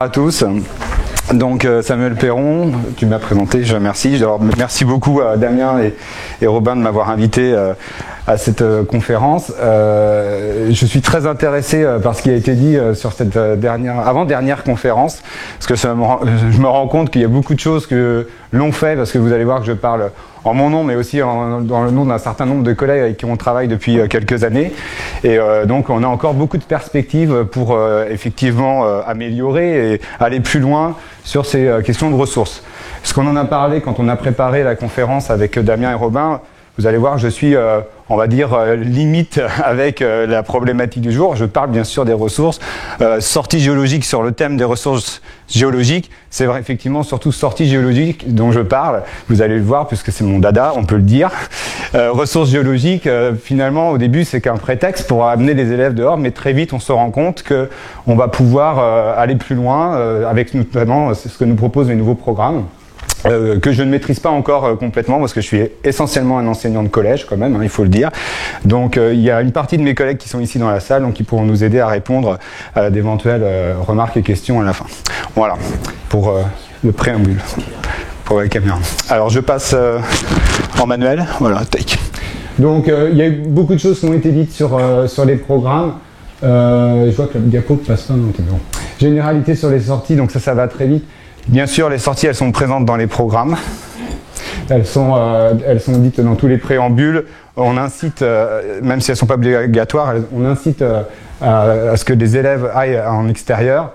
À tous. Donc Samuel Perron, tu m'as présenté, je remercie. Alors, merci beaucoup à Damien et Robin de m'avoir invité à cette conférence. Je suis très intéressé par ce qui a été dit sur cette avant-dernière conférence, parce que je me rends compte qu'il y a beaucoup de choses que l'on fait, parce que vous allez voir que je parle en mon nom, mais aussi dans le nom d'un certain nombre de collègues avec qui on travaille depuis quelques années. Et donc on a encore beaucoup de perspectives pour effectivement améliorer et aller plus loin sur ces questions de ressources. Parce qu'on en a parlé quand on a préparé la conférence avec Damien et Robin. Vous allez voir, je suis, on va dire, limite avec la problématique du jour. Je parle bien sûr des ressources. Sortie géologique sur le thème des ressources géologiques. C'est vrai, effectivement, surtout sortie géologique dont je parle. Vous allez le voir, puisque c'est mon dada, on peut le dire. Ressources géologiques, finalement, au début, c'est qu'un prétexte pour amener les élèves dehors. Mais très vite, on se rend compte qu'on va pouvoir aller plus loin avec notamment ce que nous proposent les nouveaux programmes. Que je ne maîtrise pas encore complètement parce que je suis essentiellement un enseignant de collège quand même, hein, il faut le dire. Donc il y a une partie de mes collègues qui sont ici dans la salle, donc qui pourront nous aider à répondre à d'éventuelles remarques et questions à la fin. Voilà, pour le préambule, pour la caméra. Alors je passe en manuel, voilà, take. Donc il y a eu beaucoup de choses qui ont été dites sur les programmes. Je vois que la diapo passe pas, non, bon. Généralité sur les sorties, donc ça va très vite. Bien sûr, les sorties, elles sont présentes dans les programmes. Elles sont dites dans tous les préambules. On incite, même si elles ne sont pas obligatoires, on incite à ce que les élèves aillent en extérieur.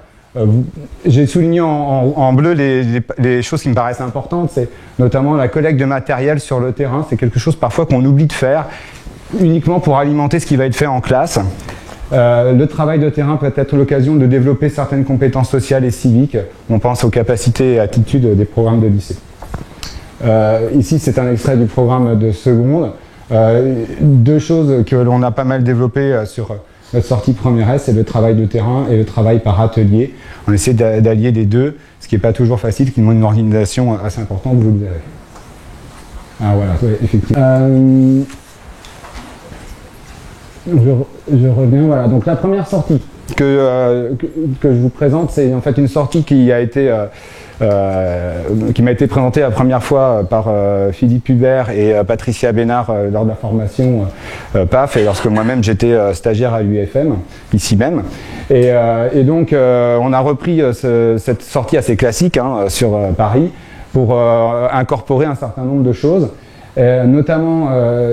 J'ai souligné en bleu les choses qui me paraissent importantes. C'est notamment la collecte de matériel sur le terrain. C'est quelque chose parfois qu'on oublie de faire, uniquement pour alimenter ce qui va être fait en classe. Le travail de terrain peut être l'occasion de développer certaines compétences sociales et civiques. On pense aux capacités et attitudes des programmes de lycée. Ici, c'est un extrait du programme de seconde. Deux choses que l'on a pas mal développées sur notre sortie première S, c'est le travail de terrain et le travail par atelier. On essaie d'allier les deux, ce qui n'est pas toujours facile, qui demande une organisation assez importante, vous le verrez. Ah voilà, ouais, effectivement. Je reviens, voilà. Donc la première sortie que je vous présente, c'est en fait une sortie qui m'a été présentée la première fois par Philippe Hubert et Patricia Bénard lors de la formation PAF, et lorsque moi-même j'étais stagiaire à l'UFM, ici même. Et donc on a repris cette sortie assez classique hein, sur Paris pour incorporer un certain nombre de choses. Notamment, alors,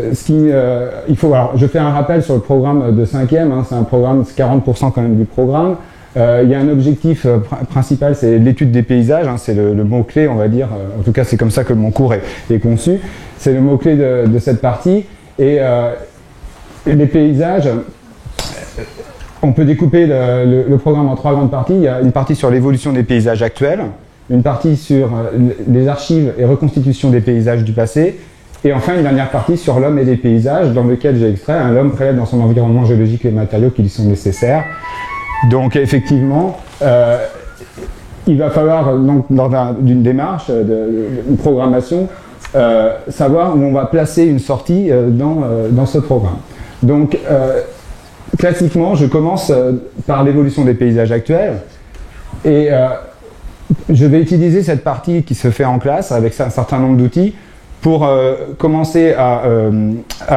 je fais un rappel sur le programme de 5e, hein, c'est un programme, c'est 40% quand même du programme. Il y a un objectif principal, c'est l'étude des paysages, hein, c'est le mot-clé, on va dire, en tout cas c'est comme ça que mon cours est conçu, c'est le mot-clé de cette partie. Et les paysages, on peut découper le programme en trois grandes parties. Il y a une partie sur l'évolution des paysages actuels, une partie sur les archives et reconstitution des paysages du passé, et enfin, une dernière partie sur l'homme et les paysages, dans lequel j'ai extrait l'homme prélève dans son environnement géologique les matériaux qui lui sont nécessaires. Donc, effectivement, il va falloir, donc, lors d'une démarche, une programmation, savoir où on va placer une sortie dans ce programme. Donc, classiquement, je commence par l'évolution des paysages actuels, et je vais utiliser cette partie qui se fait en classe avec un certain nombre d'outils pour commencer à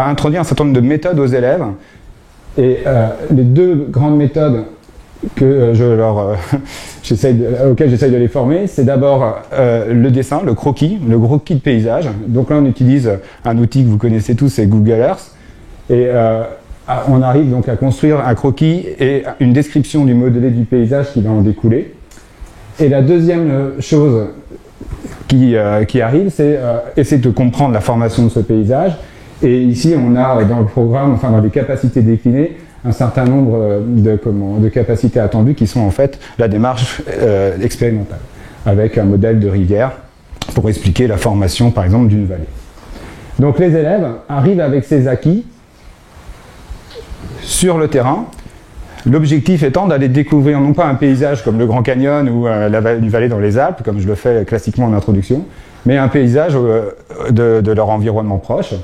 introduire un certain nombre de méthodes aux élèves. Et les deux grandes méthodes que auxquelles j'essaye de les former, c'est d'abord le dessin, le croquis de paysage. Donc là, on utilise un outil que vous connaissez tous, c'est Google Earth. Et on arrive donc à construire un croquis et une description du modelé du paysage qui va en découler. Et la deuxième chose qui arrive, c'est essayer de comprendre la formation de ce paysage. Et ici, on a dans le programme, enfin dans les capacités déclinées, un certain nombre de capacités attendues qui sont en fait la démarche expérimentale, avec un modèle de rivière pour expliquer la formation, par exemple, d'une vallée. Donc les élèves arrivent avec ces acquis sur le terrain. L'objectif étant d'aller découvrir non pas un paysage comme le Grand Canyon ou une vallée dans les Alpes, comme je le fais classiquement en introduction, mais un paysage de leur environnement proche.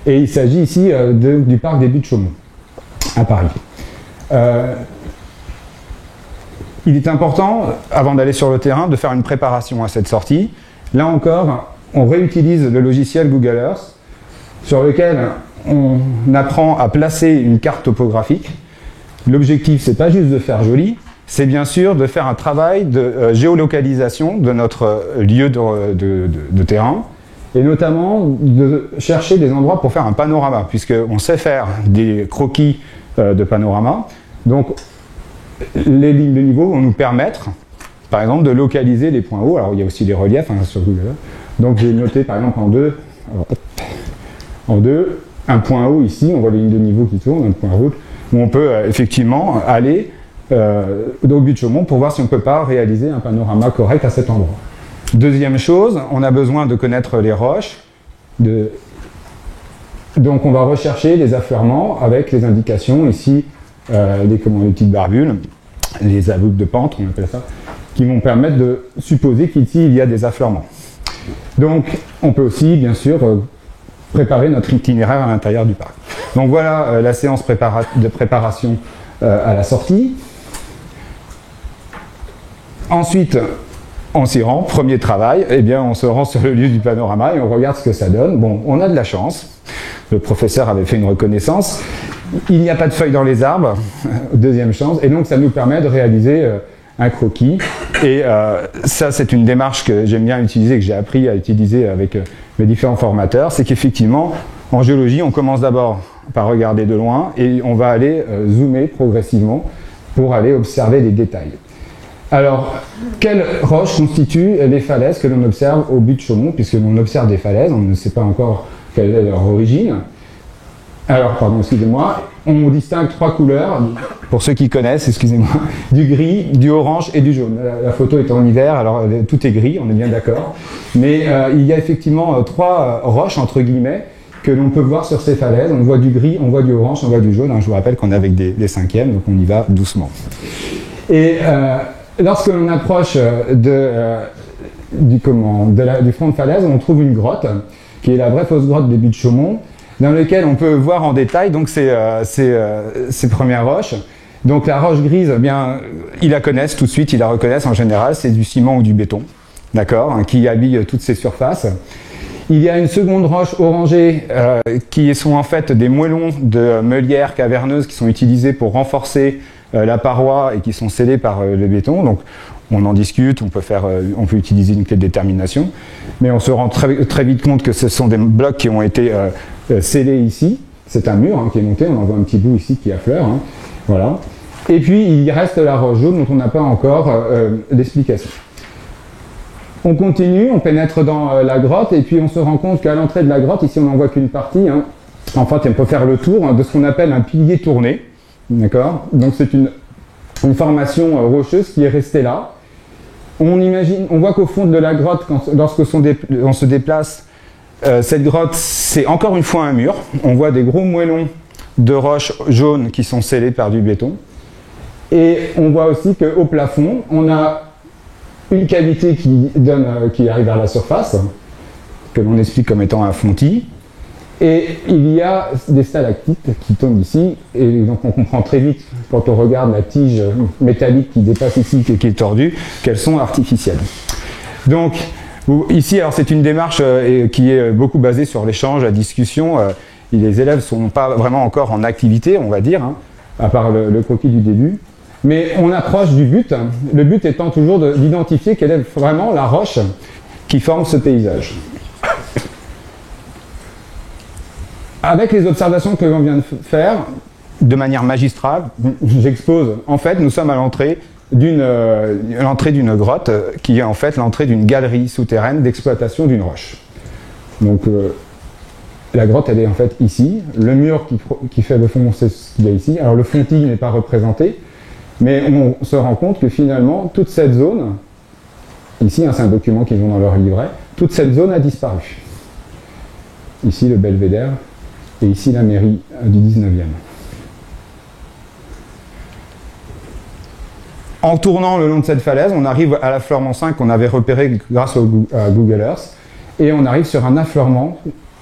Et il s'agit ici du parc des Buttes-Chaumont, à Paris. il est important, avant d'aller sur le terrain, de faire une préparation à cette sortie. Là encore, on réutilise le logiciel Google Earth, sur lequel on apprend à placer une carte topographique. L'objectif, c'est pas juste de faire joli, c'est bien sûr de faire un travail de géolocalisation de notre lieu de terrain, et notamment de chercher des endroits pour faire un panorama, puisqu'on sait faire des croquis de panorama. Donc, les lignes de niveau vont nous permettre, par exemple, de localiser les points hauts. Alors, il y a aussi les reliefs sur Google. Donc, j'ai noté, par exemple, en deux, un point haut ici, on voit les lignes de niveau qui tournent, un point haut, où on peut effectivement aller au but de Chaumont pour voir si on ne peut pas réaliser un panorama correct à cet endroit. Deuxième chose, on a besoin de connaître les roches. Donc, on va rechercher les affleurements avec les indications ici, les petites barbules, les avoues de pente, on appelle ça, qui vont permettre de supposer qu'ici il y a des affleurements. Donc on peut aussi bien sûr préparer notre itinéraire à l'intérieur du parc. Donc voilà la séance de préparation à la sortie. Ensuite, on s'y rend, premier travail, eh bien on se rend sur le lieu du panorama et on regarde ce que ça donne. Bon, on a de la chance, le professeur avait fait une reconnaissance. Il n'y a pas de feuilles dans les arbres, deuxième chance, et donc ça nous permet de réaliser un croquis. Et ça, c'est une démarche que j'aime bien utiliser, que j'ai appris à utiliser avec mes différents formateurs, c'est qu'effectivement, en géologie, on commence d'abord par regarder de loin, et on va aller zoomer progressivement pour aller observer les détails. Alors, quelles roches constituent les falaises que l'on observe au but de Chaumont, puisque l'on observe des falaises, on ne sait pas encore quelle est leur origine. Alors, pardon, excusez-moi, on distingue trois couleurs, pour ceux qui connaissent, excusez-moi, du gris, du orange et du jaune. La photo est en hiver, alors tout est gris, on est bien d'accord. Mais il y a effectivement trois roches, entre guillemets, que l'on peut voir sur ces falaises. On voit du gris, on voit du orange, on voit du jaune. Je vous rappelle qu'on est avec des cinquièmes, donc on y va doucement. Et lorsque l'on approche du front de falaise, on trouve une grotte, qui est la vraie fausse grotte des buts de Chaumont, dans lequel on peut voir en détail donc ces premières roches. Donc la roche grise, eh bien, ils la connaissent tout de suite, ils la reconnaissent en général, c'est du ciment ou du béton, d'accord, qui habille toutes ces surfaces. Il y a une seconde roche orangée qui sont en fait des moellons de meulières caverneuses qui sont utilisés pour renforcer la paroi et qui sont scellés par le béton. Donc on en discute, on peut utiliser une clé de détermination, mais on se rend très vite compte que ce sont des blocs qui ont été scellés ici. C'est un mur qui est monté, on en voit un petit bout ici qui affleure. Voilà. Et puis il reste la roche jaune dont on n'a pas encore l'explication. On continue, on pénètre dans la grotte et puis on se rend compte qu'à l'entrée de la grotte, ici on n'en voit qu'une partie, en fait on peut faire le tour de ce qu'on appelle un pilier tourné. D'accord ? Donc c'est une formation rocheuse qui est restée là. On voit qu'au fond de la grotte, lorsque on se déplace, cette grotte, c'est encore une fois un mur. On voit des gros moellons de roches jaunes qui sont scellés par du béton. Et on voit aussi qu'au plafond, on a une cavité qui arrive vers la surface, que l'on explique comme étant un fontis. Et il y a des stalactites qui tombent ici, et donc on comprend très vite, quand on regarde la tige métallique qui dépasse ici, qui est tordue, qu'elles sont artificielles. Donc, ici, alors c'est une démarche qui est beaucoup basée sur l'échange, la discussion. Les élèves ne sont pas vraiment encore en activité, on va dire, à part le croquis du début. Mais on approche du but, le but étant toujours d'identifier quelle est vraiment la roche qui forme ce paysage. Avec les observations que l'on vient de faire, de manière magistrale, j'expose, en fait, nous sommes à l'entrée d'une grotte qui est en fait l'entrée d'une galerie souterraine d'exploitation d'une roche. Donc la grotte, elle est en fait ici. Le mur qui fait le fond, c'est ce qu'il y a ici. Alors le fontis n'est pas représenté, mais on se rend compte que finalement, toute cette zone, ici, c'est un document qu'ils ont dans leur livret, toute cette zone a disparu. Ici, le belvédère. Et ici, la mairie du 19e. En tournant le long de cette falaise, on arrive à l'affleurement 5 qu'on avait repéré grâce à Google Earth. Et on arrive sur un affleurement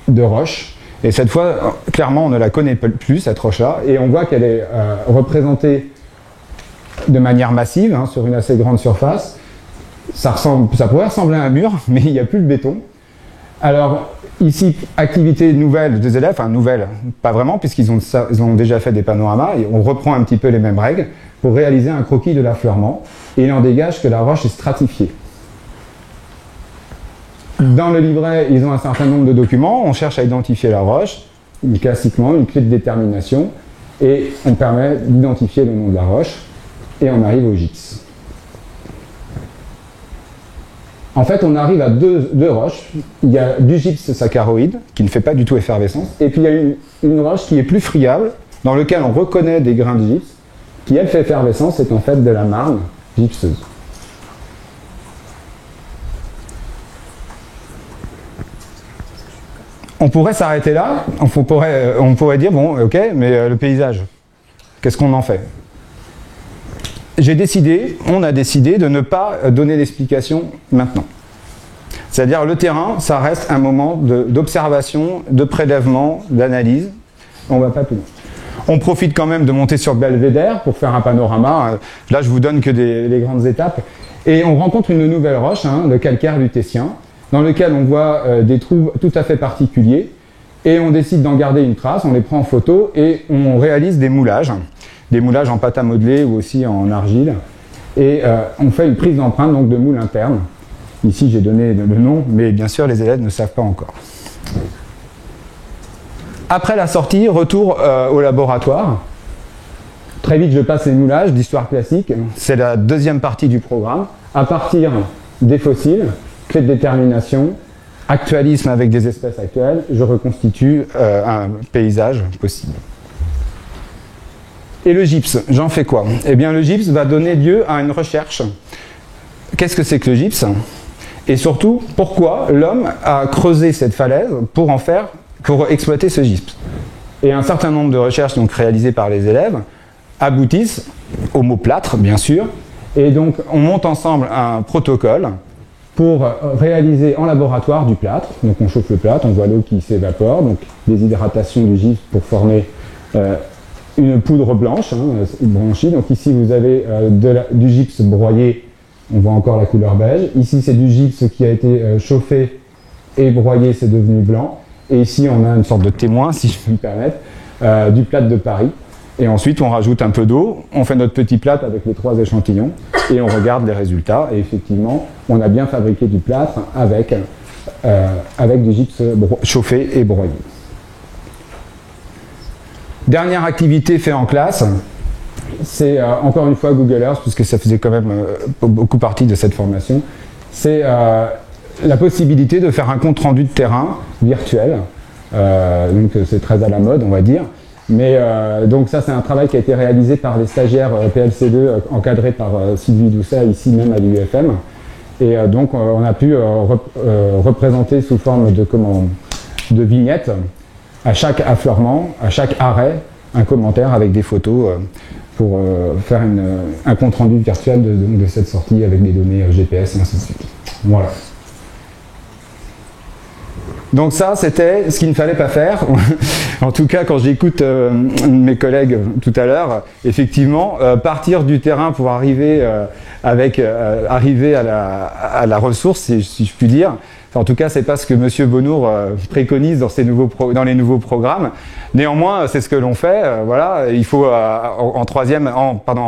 de roche. Et cette fois, clairement, on ne la connaît plus, cette roche-là. Et on voit qu'elle est représentée de manière massive, hein, sur une assez grande surface. Ça pourrait ressembler à un mur, mais il n'y a plus de béton. Alors, ici, activité nouvelle des élèves, enfin nouvelle, pas vraiment, puisqu'ils ont déjà fait des panoramas, et on reprend un petit peu les mêmes règles pour réaliser un croquis de l'affleurement, et il en dégage que la roche est stratifiée. Dans le livret, ils ont un certain nombre de documents, on cherche à identifier la roche, classiquement une clé de détermination, et on permet d'identifier le nom de la roche, et on arrive au gypse. En fait, on arrive à deux roches. Il y a du gypse saccharoïde, qui ne fait pas du tout effervescence, et puis il y a une roche qui est plus friable, dans laquelle on reconnaît des grains de gypse, qui elle fait effervescence, c'est en fait de la marne gypseuse. On pourrait s'arrêter là, on pourrait dire, bon, ok, mais le paysage, qu'est-ce qu'on en fait? On a décidé de ne pas donner d'explication maintenant. C'est-à-dire le terrain, ça reste un moment d'observation, de prélèvement, d'analyse. On ne va pas plus loin. On profite quand même de monter sur Belvédère pour faire un panorama. Là, je vous donne que les grandes étapes. Et on rencontre une nouvelle roche, hein, le calcaire lutétien, dans lequel on voit des trous tout à fait particuliers. Et on décide d'en garder une trace, on les prend en photo et on réalise des moulages en pâte à modeler ou aussi en argile. Et on fait une prise d'empreinte donc de moule interne. Ici, j'ai donné le nom, mais bien sûr, les élèves ne savent pas encore. Après la sortie, retour au laboratoire. Très vite, je passe les moulages d'histoire classique. C'est la deuxième partie du programme. À partir des fossiles, clé de détermination, actualisme avec des espèces actuelles, je reconstitue un paysage possible. Et le gypse, j'en fais quoi? Eh bien, le gypse va donner lieu à une recherche. Qu'est-ce que c'est que le gypse? Et surtout, pourquoi l'homme a creusé cette falaise pour exploiter ce gypse? Et un certain nombre de recherches donc réalisées par les élèves aboutissent au mot plâtre, bien sûr. Et donc, on monte ensemble un protocole pour réaliser en laboratoire du plâtre. Donc, on chauffe le plâtre, on voit l'eau qui s'évapore, donc déshydratation du gypse pour former une poudre blanche, hein, blanchie. Donc ici, vous avez du gypse broyé, on voit encore la couleur beige. Ici, c'est du gypse qui a été chauffé et broyé, c'est devenu blanc. Et ici, on a une sorte de témoin, si je peux me permettre, du plâtre de Paris. Et ensuite, on rajoute un peu d'eau, on fait notre petit plâtre avec les 3 échantillons, et on regarde les résultats. Et effectivement, on a bien fabriqué du plâtre avec du gypse chauffé et broyé. Dernière activité faite en classe, c'est encore une fois Google Earth, puisque ça faisait quand même beaucoup partie de cette formation. C'est la possibilité de faire un compte rendu de terrain virtuel. Donc c'est très à la mode, on va dire. Mais donc ça, c'est un travail qui a été réalisé par les stagiaires PLC2, encadrés par Sylvie Doucet, ici même à l'UFM. Et donc on a pu représenter sous forme de vignettes, à chaque affleurement, à chaque arrêt, un commentaire avec des photos pour faire un compte-rendu virtuel de cette sortie avec des données GPS et ainsi de suite. Voilà. Donc ça, c'était ce qu'il ne fallait pas faire. En tout cas, quand j'écoute mes collègues tout à l'heure, effectivement, partir du terrain pour arriver à la ressource, si je puis dire. En tout cas, c'est pas ce que M. Bonnour préconise dans les nouveaux programmes. Néanmoins, c'est ce que l'on fait. Voilà, il faut en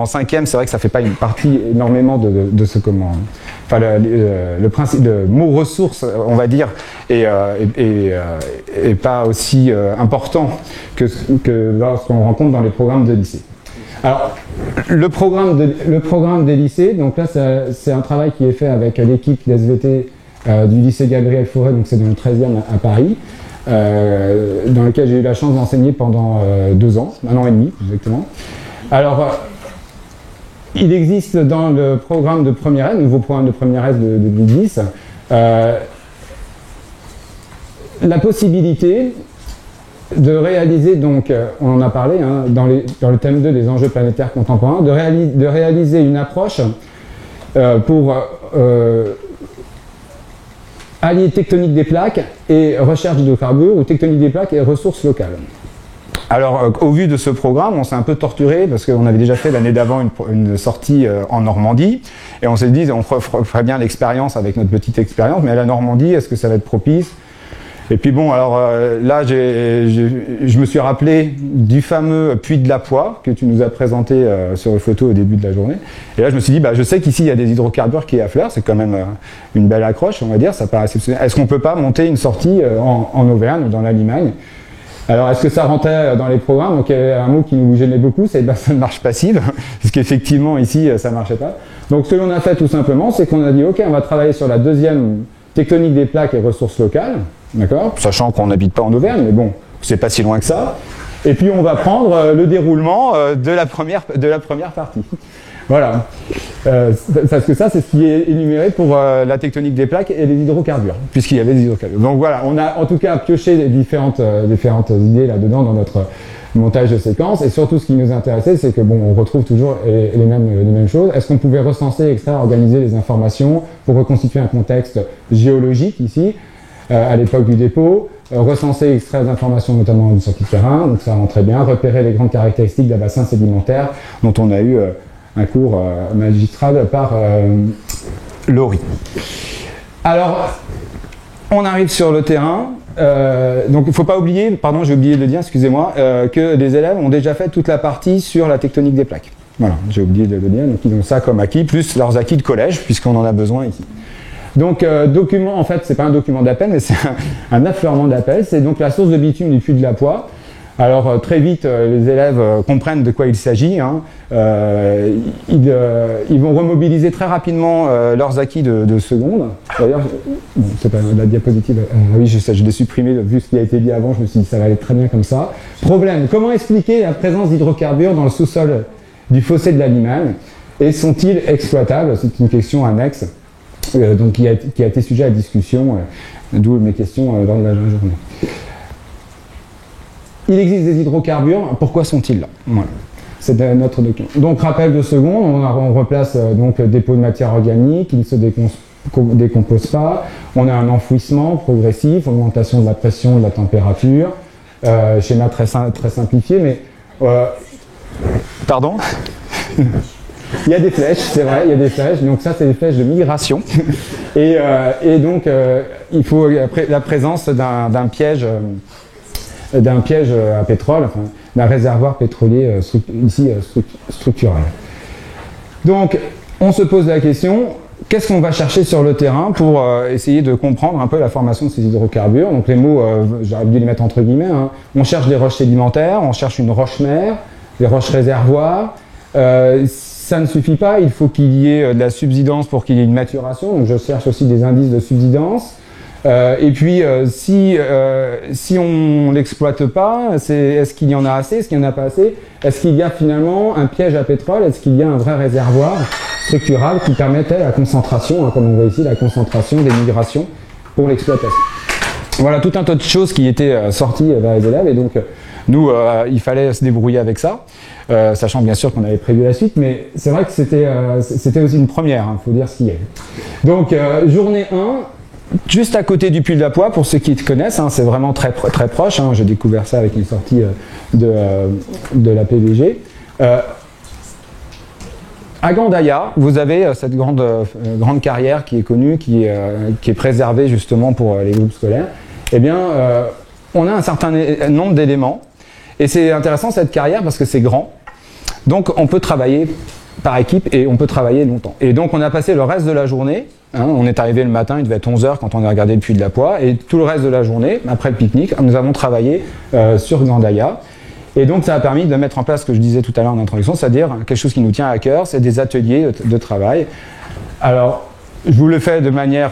cinquième, c'est vrai que ça fait pas une partie énormément de ce comment. Enfin, le principe, le mot ressources, on va dire, est pas aussi important que lorsqu'on rencontre dans les programmes de lycée. Alors, le programme des lycées, donc là, c'est un travail qui est fait avec l'équipe d'SVT du lycée Gabriel Fauré, donc c'est dans le 13e à Paris, dans lequel j'ai eu la chance d'enseigner pendant 2 ans, 1 an et demi exactement. Alors, il existe dans le programme de première S, nouveau programme de première S de 2010, la possibilité de réaliser, donc, on en a parlé, hein, dans le thème 2 des enjeux planétaires contemporains, de réaliser une approche pour allier tectonique des plaques et recherche d'hydrocarbures, ou tectonique des plaques et ressources locales. Alors, au vu de ce programme, on s'est un peu torturé parce qu'on avait déjà fait l'année d'avant une sortie en Normandie et on s'est dit on ferait bien l'expérience avec notre petite expérience, mais à la Normandie, est-ce que ça va être propice? Et puis bon, alors là, je me suis rappelé du fameux puits de la Poix que tu nous as présenté sur les photos au début de la journée. Et là, je me suis dit, bah, je sais qu'ici, il y a des hydrocarbures qui affleurent, c'est quand même une belle accroche, on va dire, ça paraît exceptionnel. Est-ce qu'on peut pas monter une sortie en Auvergne ou dans la Limagne? Alors, est-ce que ça rentrait dans les programmes? Donc, il y avait un mot qui nous gênait beaucoup, c'est la marche passive, parce qu'effectivement, ici, ça ne marchait pas. Donc, ce que l'on a fait tout simplement, c'est qu'on a dit, OK, on va travailler sur la deuxième tectonique des plaques et ressources locales, d'accord? Sachant qu'on n'habite pas en Auvergne, mais bon, c'est pas si loin que ça. Et puis, on va prendre le déroulement de la première partie. Voilà. Parce que ça, c'est ce qui est énuméré pour la tectonique des plaques et les hydrocarbures, puisqu'il y avait des hydrocarbures. Donc voilà, on a en tout cas pioché les différentes idées là-dedans dans notre montage de séquence. Et surtout, ce qui nous intéressait, c'est que bon, on retrouve toujours les mêmes choses. Est-ce qu'on pouvait recenser, extraire, organiser les informations pour reconstituer un contexte géologique ici, à l'époque du dépôt, recenser, extraire des informations notamment du sortie de terrain, donc ça rend très bien, repérer les grandes caractéristiques d'un bassin sédimentaire dont on a eu un cours magistral par Laurie. Alors, on arrive sur le terrain. Donc, il ne faut pas oublier, pardon, j'ai oublié de le dire, excusez-moi, que les élèves ont déjà fait toute la partie sur la tectonique des plaques. Voilà, j'ai oublié de le dire. Donc, ils ont ça comme acquis, plus leurs acquis de collège, puisqu'on en a besoin ici. Donc, document, en fait, c'est pas un document d'appel, mais c'est un affleurement d'appel. C'est donc la source de bitume du puits de la Poix. Alors très vite, les élèves comprennent de quoi il s'agit. Hein. Ils vont remobiliser très rapidement leurs acquis de seconde. D'ailleurs, bon, c'est pas la diapositive. Oui, je sais, je l'ai supprimé vu ce qui a été dit avant. Je me suis dit ça va aller très bien comme ça. Problème. Comment expliquer la présence d'hydrocarbures dans le sous-sol du fossé de la Limagne et sont-ils exploitables? C'est une question annexe, donc qui a été sujet à discussion. D'où mes questions lors de la journée. Il existe des hydrocarbures, pourquoi sont-ils là? Voilà. C'est notre document. Donc, rappel de seconde, on replace donc le dépôt de matière organique, qui ne se décompose pas. On a un enfouissement progressif, augmentation de la pression, de la température. Schéma très simplifié, mais... Pardon? Il y a des flèches, c'est vrai, il y a des flèches. Donc ça, c'est des flèches de migration. Et donc, il faut la présence d'un piège... à pétrole, enfin, d'un réservoir pétrolier structural. Donc, on se pose la question, qu'est-ce qu'on va chercher sur le terrain pour essayer de comprendre un peu la formation de ces hydrocarbures? Donc les mots, j'aurais dû les mettre entre guillemets, hein. On cherche des roches sédimentaires, on cherche une roche-mère, des roches réservoirs. Ça ne suffit pas, il faut qu'il y ait de la subsidence pour qu'il y ait une maturation, donc je cherche aussi des indices de subsidence. Et puis, si on ne l'exploite pas, est-ce qu'il y en a assez? Est-ce qu'il n'y en a pas assez? Est-ce qu'il y a finalement un piège à pétrole? Est-ce qu'il y a un vrai réservoir structural qui permettait la concentration, hein, comme on voit ici, la concentration des migrations pour l'exploitation? Voilà, tout un tas de choses qui étaient sorties vers les élèves, et donc nous, il fallait se débrouiller avec ça, sachant bien sûr qu'on avait prévu la suite, mais c'est vrai que c'était aussi une première, il faut dire ce qu'il y a. Donc, journée 1, juste à côté du puits de la Poix, pour ceux qui te connaissent, hein, c'est vraiment très proche, hein, j'ai découvert ça avec une sortie de la PVG. À Gandaïa, vous avez cette grande carrière qui est connue, qui est préservée justement pour les groupes scolaires. Eh bien, on a un certain nombre d'éléments, et c'est intéressant cette carrière parce que c'est grand, donc on peut travailler par équipe et on peut travailler longtemps. Et donc on a passé le reste de la journée, hein, on est arrivé le matin, il devait être 11h quand on a regardé le puits de la Poix, et tout le reste de la journée, après le pique-nique, nous avons travaillé sur Gandaïa. Et donc ça a permis de mettre en place ce que je disais tout à l'heure en introduction, c'est-à-dire quelque chose qui nous tient à cœur, c'est des ateliers de travail. Alors, je vous le fais de manière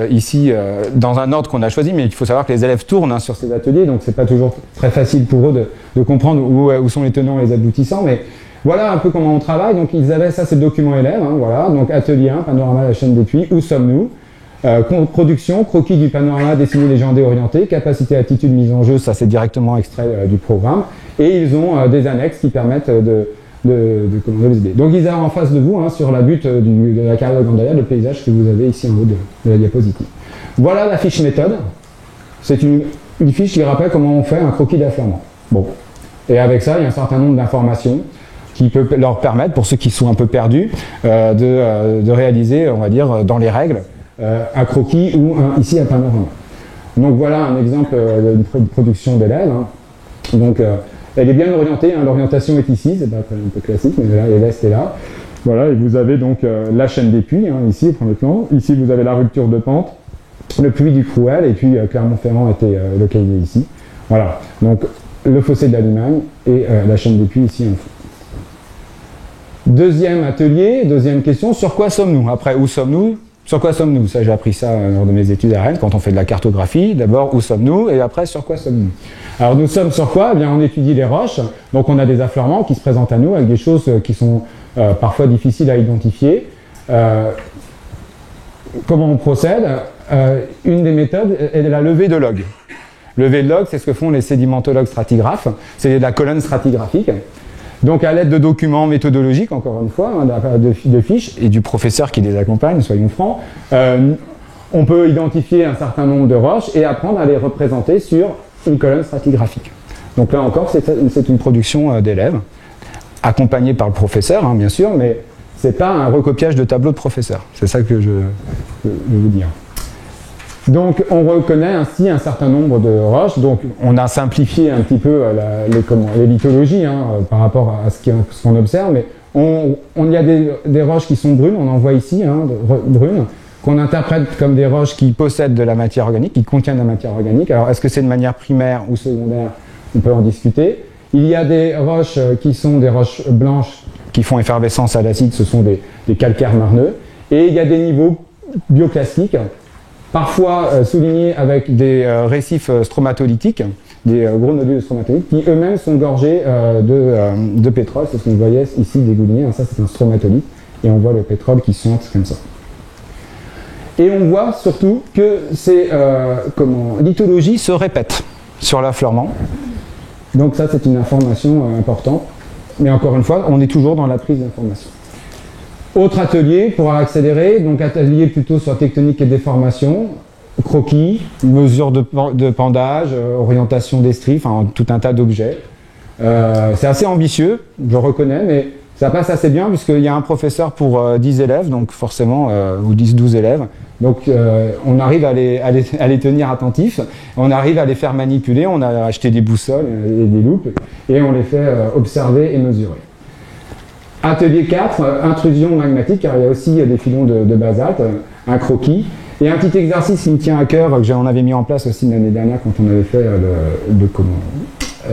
ici, dans un ordre qu'on a choisi, mais il faut savoir que les élèves tournent, hein, sur ces ateliers, donc c'est pas toujours très facile pour eux de comprendre où sont les tenants et les aboutissants, mais voilà un peu comment on travaille. Donc ils avaient, ça c'est le document élève, hein, voilà, donc atelier 1, panorama de la chaîne des puits, où sommes-nous? Production, croquis du panorama, dessiné, légendé, orienté, capacité, attitude, mise en jeu, ça c'est directement extrait du programme, et ils ont des annexes qui permettent de les aider. Donc ils ont en face de vous, hein, sur la butte de la carrière de Gandaïa, le paysage que vous avez ici en haut de la diapositive. Voilà la fiche méthode. C'est une fiche qui rappelle comment on fait un croquis d'affleurement. Bon, Et avec ça, il y a un certain nombre d'informations qui peut leur permettre, pour ceux qui sont un peu perdus, de réaliser, on va dire, dans les règles, un croquis ou ici un panorama. Donc voilà un exemple d'une production d'élèves. Hein. Donc elle est bien orientée, hein. L'orientation est ici, c'est pas un peu classique, mais là, l'est est là. Voilà, et vous avez donc la chaîne des puits, hein, ici au premier plan. Ici vous avez la rupture de pente, le puits du Crouel, et puis Clermont-Ferrand était localisé ici. Voilà, donc le fossé de la Limagne et la chaîne des puits ici en fond. Deuxième atelier, deuxième question, sur quoi sommes-nous? Après, où sommes-nous? Sur quoi sommes-nous? Ça, j'ai appris ça lors de mes études à Rennes, quand on fait de la cartographie. D'abord, où sommes-nous? Et après, sur quoi sommes-nous? Alors, nous sommes sur quoi? Eh bien, on étudie les roches. Donc, on a des affleurements qui se présentent à nous avec des choses qui sont parfois difficiles à identifier. Comment on procède? Une des méthodes est la levée de log. Levée de log, c'est ce que font les sédimentologues stratigraphes. C'est de la colonne stratigraphique. Donc, à l'aide de documents méthodologiques, encore une fois, hein, de fiches, et du professeur qui les accompagne, soyons francs, on peut identifier un certain nombre de roches et apprendre à les représenter sur une colonne stratigraphique. Donc là encore, c'est une production d'élèves, accompagnée par le professeur, hein, bien sûr, mais ce n'est pas un recopiage de tableau de professeur. C'est ça que je veux vous dire. Donc, on reconnaît ainsi un certain nombre de roches. Donc, on a simplifié un petit peu les lithologies hein, par rapport à ce qu'on observe, mais il y a des roches qui sont brunes, on en voit ici, hein, brunes, qu'on interprète comme des roches qui possèdent de la matière organique, qui contiennent de la matière organique. Alors, est-ce que c'est de manière primaire ou secondaire? On peut en discuter. Il y a des roches qui sont des roches blanches qui font effervescence à l'acide, ce sont des calcaires marneux. Et il y a des niveaux bioclastiques, parfois soulignés avec des récifs stromatolithiques, des gros nodules stromatolites, qui eux-mêmes sont gorgés de pétrole. C'est ce qu'on voyait ici dégouliné. Ça, c'est un stromatolite. Et on voit le pétrole qui suinte comme ça. Et on voit surtout que ces lithologies se répètent sur l'affleurement. Donc ça, c'est une information importante. Mais encore une fois, on est toujours dans la prise d'information. Autre atelier pour accélérer, donc atelier plutôt sur tectonique et déformation, croquis, mesure de pendage, orientation des stries, enfin tout un tas d'objets. C'est assez ambitieux, je reconnais, mais ça passe assez bien puisqu'il y a un professeur pour 10 élèves, donc forcément, ou 10-12 élèves. Donc on arrive à les tenir attentifs, on arrive à les faire manipuler, on a acheté des boussoles et des loupes, et on les fait observer et mesurer. Atelier 4, intrusion magmatique, car il y a aussi des filons de basalte, un croquis, et un petit exercice qui me tient à cœur, que j'en avais mis en place aussi l'année dernière quand on avait fait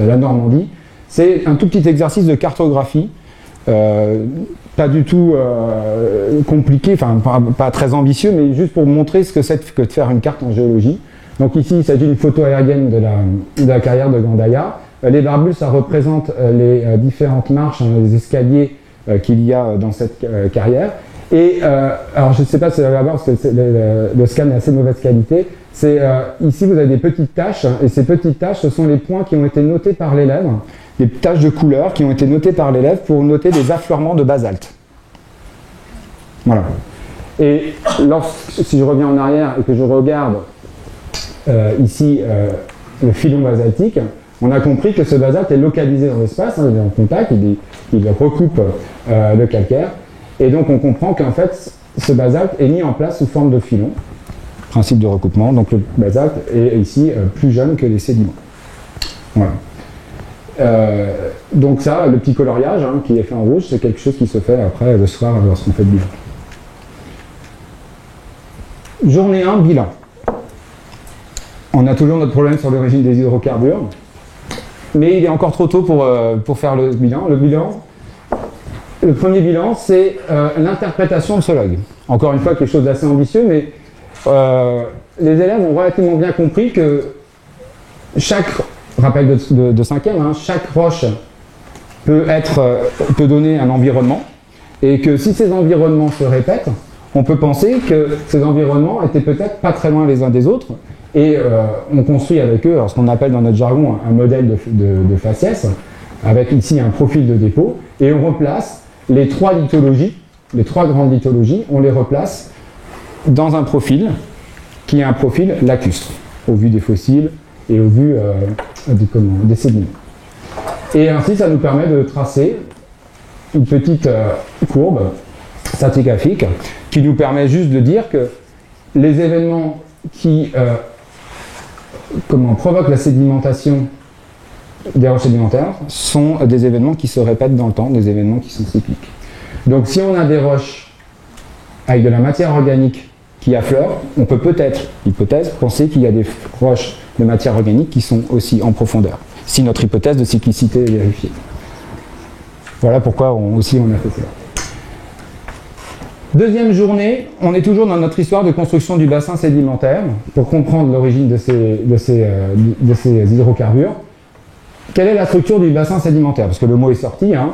la Normandie, c'est un tout petit exercice de cartographie, pas du tout compliqué, enfin pas très ambitieux, mais juste pour montrer ce que c'est que de faire une carte en géologie. Donc ici, il s'agit d'une photo aérienne de la carrière de Gandaya. Les barbules, ça représente les différentes marches, hein, les escaliers qu'il y a dans cette carrière. Et alors je ne sais pas si vous allez voir parce que le scan est assez de mauvaise qualité. Ici vous avez des petites taches, et ces petites taches, ce sont les points qui ont été notés par l'élève, des taches de couleur qui ont été notées par l'élève pour noter des affleurements de basalte. Voilà. Et si je reviens en arrière et que je regarde ici le filon basaltique, on a compris que ce basalte est localisé dans l'espace, hein, il est en contact, il recoupe le calcaire, et donc on comprend qu'en fait ce basalte est mis en place sous forme de filon, principe de recoupement, donc le basalte est ici plus jeune que les sédiments. Voilà. Donc ça, le petit coloriage hein, qui est fait en rouge, c'est quelque chose qui se fait après le soir lorsqu'on fait le bilan. Journée 1, bilan. On a toujours notre problème sur l'origine des hydrocarbures, mais il est encore trop tôt pour faire le bilan. Le premier bilan, c'est l'interprétation de ce log. Encore une fois, quelque chose d'assez ambitieux, mais les élèves ont relativement bien compris que chaque rappel de cinquième, hein, chaque roche peut donner un environnement, et que si ces environnements se répètent, on peut penser que ces environnements étaient peut-être pas très loin les uns des autres, et on construit avec eux ce qu'on appelle dans notre jargon un modèle de faciès, avec ici un profil de dépôt, et on replace les trois lithologies, les trois grandes lithologies, on les replace dans un profil qui est un profil lacustre, au vu des fossiles et au vu des sédiments. Et ainsi, ça nous permet de tracer une petite courbe stratigraphique qui nous permet juste de dire que les événements qui provoquent la sédimentation des roches sédimentaires sont des événements qui se répètent dans le temps, des événements qui sont cycliques. Donc si on a des roches avec de la matière organique qui affleure, on peut peut-être, hypothèse, penser qu'il y a des roches de matière organique qui sont aussi en profondeur, si notre hypothèse de cyclicité est vérifiée. Voilà pourquoi on a fait ça. Deuxième journée, on est toujours dans notre histoire de construction du bassin sédimentaire pour comprendre l'origine de ces hydrocarbures. Quelle est la structure du bassin sédimentaire? Parce que le mot est sorti. Hein.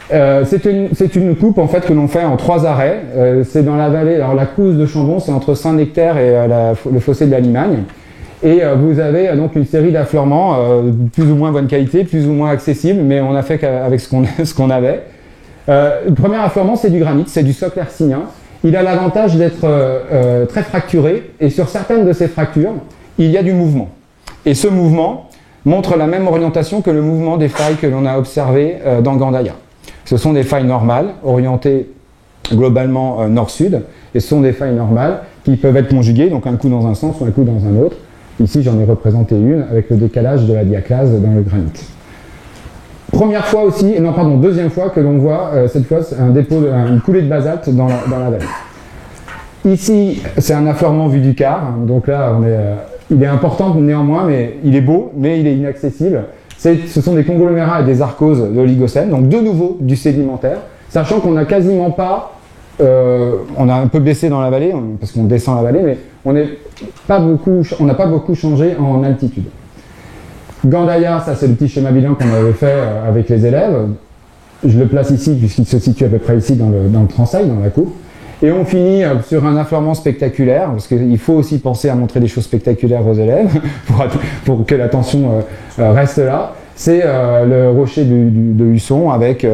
C'est une coupe en fait que l'on fait en 3 arrêts. C'est dans la vallée. Alors la Couze de Chambon, c'est entre Saint-Nectaire et le fossé de la Limagne. Et vous avez donc une série d'affleurements plus ou moins bonne qualité, plus ou moins accessibles, mais on a fait qu'avec ce qu'on avait. Le premier affleurement, c'est du granit, c'est du socle hercynien. Il a l'avantage d'être très fracturé, et sur certaines de ces fractures, il y a du mouvement. Et ce mouvement montre la même orientation que le mouvement des failles que l'on a observé dans Gandaya. Ce sont des failles normales, orientées globalement nord-sud, et ce sont des failles normales qui peuvent être conjuguées, donc un coup dans un sens ou un coup dans un autre. Ici, j'en ai représenté une avec le décalage de la diaclase dans le granit. Deuxième fois que l'on voit, cette fois, une coulée de basalte dans la vallée. Ici, c'est un affleurement vu du quart, donc là, il est important néanmoins, mais il est beau, mais il est inaccessible. Ce sont des conglomérats et des arkoses de l'Oligocène, donc de nouveau du sédimentaire, sachant qu'on n'a quasiment pas, on a un peu baissé dans la vallée, parce qu'on descend la vallée, mais on n'a pas beaucoup changé en altitude. Gandaya, ça c'est le petit schéma bilan qu'on avait fait avec les élèves. Je le place ici puisqu'il se situe à peu près ici dans le transeil, dans la coupe. Et on finit sur un affleurement spectaculaire, parce qu'il faut aussi penser à montrer des choses spectaculaires aux élèves pour que l'attention reste là. C'est le rocher de Husson avec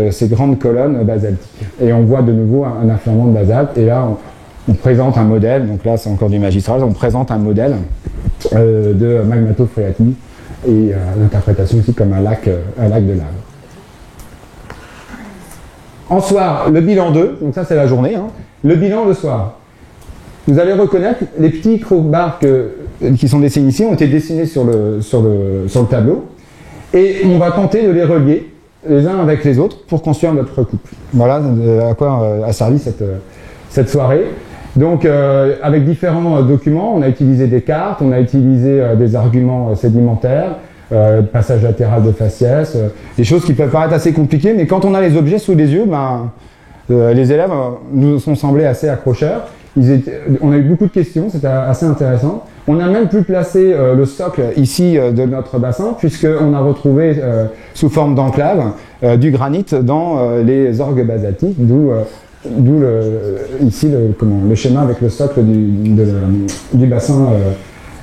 ces grandes colonnes basaltiques. Et on voit de nouveau un affleurement de basalte. Et là, on présente un modèle, donc là c'est encore du magistral, on présente un modèle de magmato-phréatique et l'interprétation aussi comme un lac de lave. En soir, le bilan 2, donc ça c'est la journée, hein. Le bilan le soir. Vous allez reconnaître les petits croquebarres qui sont dessinés ici, ont été dessinés sur le tableau, et on va tenter de les relier les uns avec les autres pour construire notre coupe. Voilà à quoi a servi cette soirée. Donc avec différents documents, on a utilisé des cartes, on a utilisé des arguments sédimentaires, passage latéral de faciès, des choses qui peuvent paraître assez compliquées, mais quand on a les objets sous les yeux, les élèves nous sont semblés assez accrocheurs. On a eu beaucoup de questions, c'était assez intéressant. On a même pu placer le socle ici de notre bassin, puisqu'on a retrouvé sous forme d'enclave du granit dans les orgues basaltiques, d'où ici le schéma avec le socle du bassin.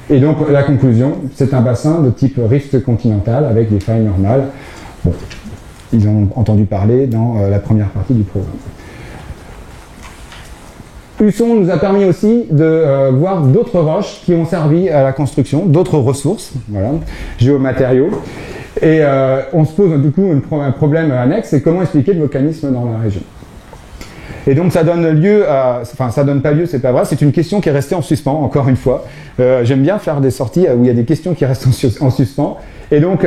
Et donc la conclusion, c'est un bassin de type rift continental avec des failles normales. Bon, ils ont entendu parler dans la première partie du programme. Husson nous a permis aussi de voir d'autres roches qui ont servi à la construction, d'autres ressources, voilà, géomatériaux. Et on se pose du coup un problème annexe, c'est comment expliquer le volcanisme dans la région. Et donc ça donne lieu à... Enfin, ça donne pas lieu, c'est pas vrai, c'est une question qui est restée en suspens, encore une fois. J'aime bien faire des sorties où il y a des questions qui restent en suspens. Et donc,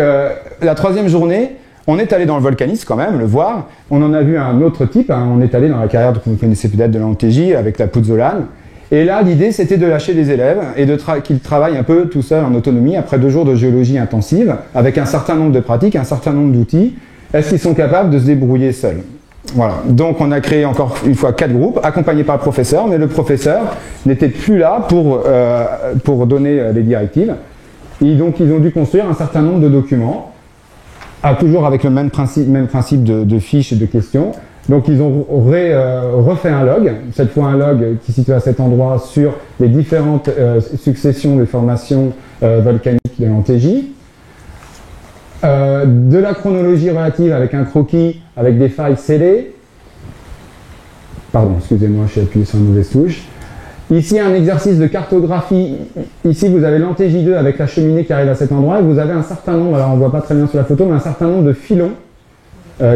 la troisième journée, on est allé dans le volcanisme quand même, le voir. On en a vu un autre type, hein. On est allé dans la carrière que vous connaissez peut-être de l'Antégie, avec la Pouzzolane. Et là, l'idée, c'était de lâcher les élèves et qu'ils travaillent un peu tout seuls en autonomie, après 2 jours de géologie intensive, avec un certain nombre de pratiques, un certain nombre d'outils. Est-ce qu'ils sont capables de se débrouiller seuls ? Voilà, donc on a créé encore une fois 4 groupes, accompagnés par le professeur, mais le professeur n'était plus là pour donner les directives. Et donc ils ont dû construire un certain nombre de documents, toujours avec le même principe de fiches et de questions. Donc ils ont refait un log, cette fois un log qui se situe à cet endroit sur les différentes successions de formations volcaniques de l'Antégie. De la chronologie relative avec un croquis, avec des failles scellées. Pardon, excusez-moi, je suis appuyé sur une mauvaise touche. Ici, un exercice de cartographie. Ici, vous avez l'antégie2 avec la cheminée qui arrive à cet endroit, et vous avez un certain nombre, alors on ne voit pas très bien sur la photo, mais un certain nombre de filons,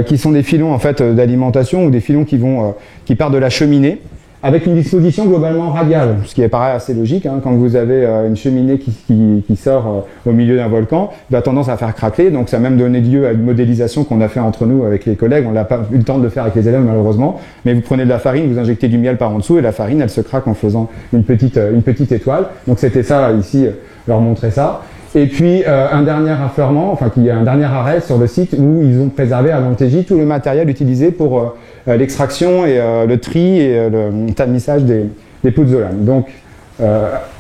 qui sont des filons en fait d'alimentation, ou des filons qui partent de la cheminée, avec une disposition globalement radiale, ce qui paraît assez logique. Hein, quand vous avez une cheminée qui sort au milieu d'un volcan, il a tendance à faire craquer, donc ça a même donné lieu à une modélisation qu'on a fait entre nous avec les collègues. On n'a pas eu le temps de le faire avec les élèves malheureusement, mais vous prenez de la farine, vous injectez du miel par en dessous, et la farine elle se craque en faisant une petite étoile. Donc c'était ça ici, leur montrer ça. Et puis un dernier affleurement, enfin qui est un dernier arrêt sur le site où ils ont préservé à l'antégie tout le matériel utilisé pour l'extraction et le tri et le tamissage des pouzzolanes. Donc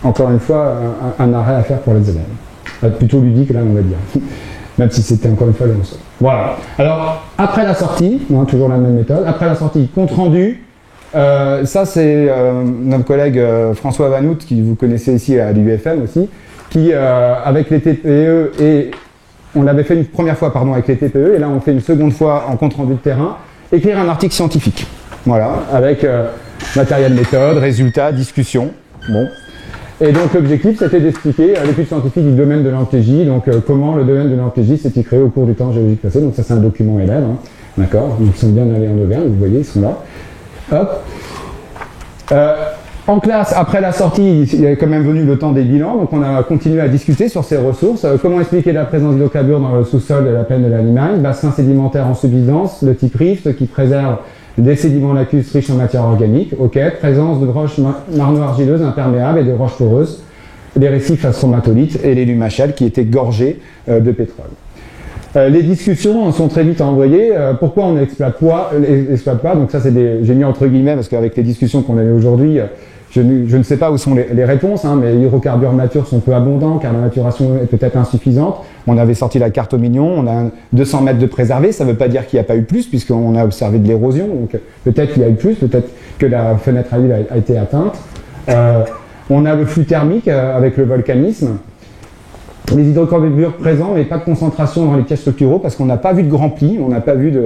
encore une fois un arrêt à faire pour les élèves. Plutôt ludique là on va dire, même si c'était encore une fois le sol. Voilà. Alors après la sortie, toujours la même méthode, après la sortie, compte rendu. Ça c'est notre collègue François Vanout, qui vous connaissez ici à l'UFM aussi, qui, avec les TPE, et on l'avait fait une première fois avec les TPE, et là on fait une seconde fois en compte rendu de terrain, écrire un article scientifique. Voilà, avec matériel méthode, résultats, discussion. Bon. Et donc l'objectif c'était d'expliquer l'étude scientifique du domaine de l'antégie, donc comment le domaine de l'antégie s'est créé au cours du temps géologique passé. Donc ça c'est un document élève, hein. D'accord, ils sont bien allés en Auvergne, vous voyez, ils sont là. Hop. En classe, après la sortie, il est quand même venu le temps des bilans, donc on a continué à discuter sur ces ressources. Comment expliquer la présence d'hydrocarbures dans le sous-sol de la plaine de la Limagne, bassin sédimentaire en subsidence, le type rift qui préserve des sédiments lacustres riches en matière organique, ok, présence de roches marno-argileuses imperméables et de roches poreuses, les récifs à stromatolites et les lumachales qui étaient gorgés de pétrole. Les discussions sont très vite envoyées. Pourquoi on n'exploite pas? Donc ça, j'ai mis entre guillemets parce qu'avec les discussions qu'on a eues aujourd'hui, je ne sais pas où sont les réponses, hein, mais les hydrocarbures matures sont peu abondants car la maturation est peut-être insuffisante. On avait sorti la carte au million, on a 200 mètres de préservés, ça ne veut pas dire qu'il n'y a pas eu plus puisqu'on a observé de l'érosion, donc peut-être qu'il y a eu plus, peut-être que la fenêtre à huile a été atteinte. On a le flux thermique avec le volcanisme. Les hydrocarbures présents, mais pas de concentration dans les pièges structuraux parce qu'on n'a pas vu de grand pli, on n'a pas vu de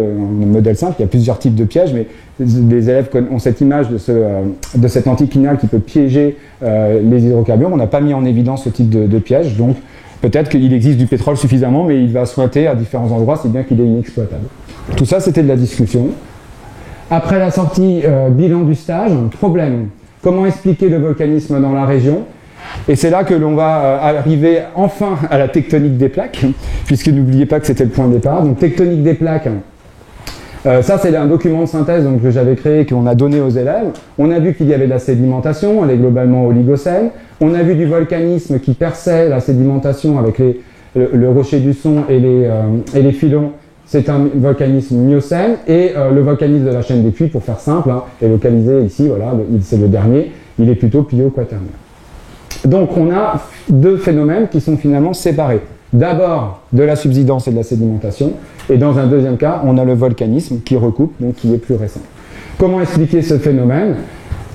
modèle simple, il y a plusieurs types de pièges, mais les élèves ont cette image de cette anticlinale qui peut piéger les hydrocarbures. On n'a pas mis en évidence ce type de piège, donc peut-être qu'il existe du pétrole suffisamment, mais il va souhaiter à différents endroits, si bien qu'il est inexploitable. Tout ça, c'était de la discussion. Après la sortie, bilan du stage, problème. Comment expliquer le volcanisme dans la région? Et c'est là que l'on va arriver enfin à la tectonique des plaques, puisque n'oubliez pas que c'était le point de départ. Donc tectonique des plaques, ça c'est un document de synthèse donc, que j'avais créé, qu'on a donné aux élèves. On a vu qu'il y avait de la sédimentation, elle est globalement oligocène. On a vu du volcanisme qui perçait la sédimentation avec le rocher du son et les filons. C'est un volcanisme miocène, et le volcanisme de la chaîne des puits, pour faire simple, hein, est localisé ici, voilà, c'est le dernier, il est plutôt plio-quaternaire. Donc on a deux phénomènes qui sont finalement séparés. D'abord de la subsidence et de la sédimentation, et dans un deuxième cas, on a le volcanisme qui recoupe, donc qui est plus récent. Comment expliquer ce phénomène?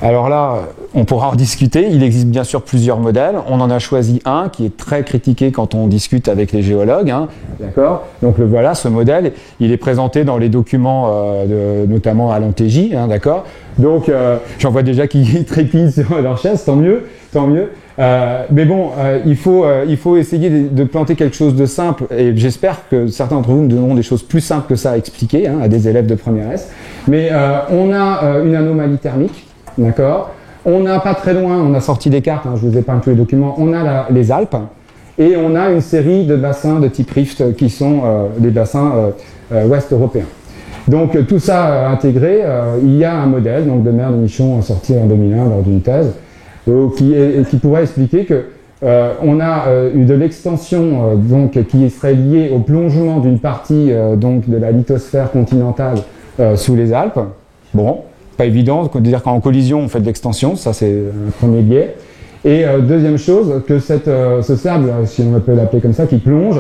Alors là, on pourra en discuter. Il existe bien sûr plusieurs modèles. On en a choisi un qui est très critiqué quand on discute avec les géologues. Hein, d'accord. Donc le voilà, ce modèle. Il est présenté dans les documents, notamment à l'antégie. Hein, d'accord. Donc j'en vois déjà qui trépident sur leur chaise. Tant mieux, tant mieux. Mais bon, il faut essayer de planter quelque chose de simple. Et j'espère que certains d'entre vous me donneront des choses plus simples que ça à expliquer, hein, à des élèves de première S. Mais on a une anomalie thermique. D'accord. On n'a pas très loin, on a sorti des cartes, hein, je vous épargne tous les documents, on a les Alpes, et on a une série de bassins de type rift qui sont des bassins ouest européens. Donc tout ça intégré, il y a un modèle donc, de Merle et Michon sorti en 2001 lors d'une thèse, qui pourrait expliquer que on a eu de l'extension donc qui serait liée au plongement d'une partie donc de la lithosphère continentale sous les Alpes. Bon. Pas évident, de dire qu'en collision on fait de l'extension, ça c'est un premier biais. Et deuxième chose, que ce sable, si on peut l'appeler comme ça, qui plonge,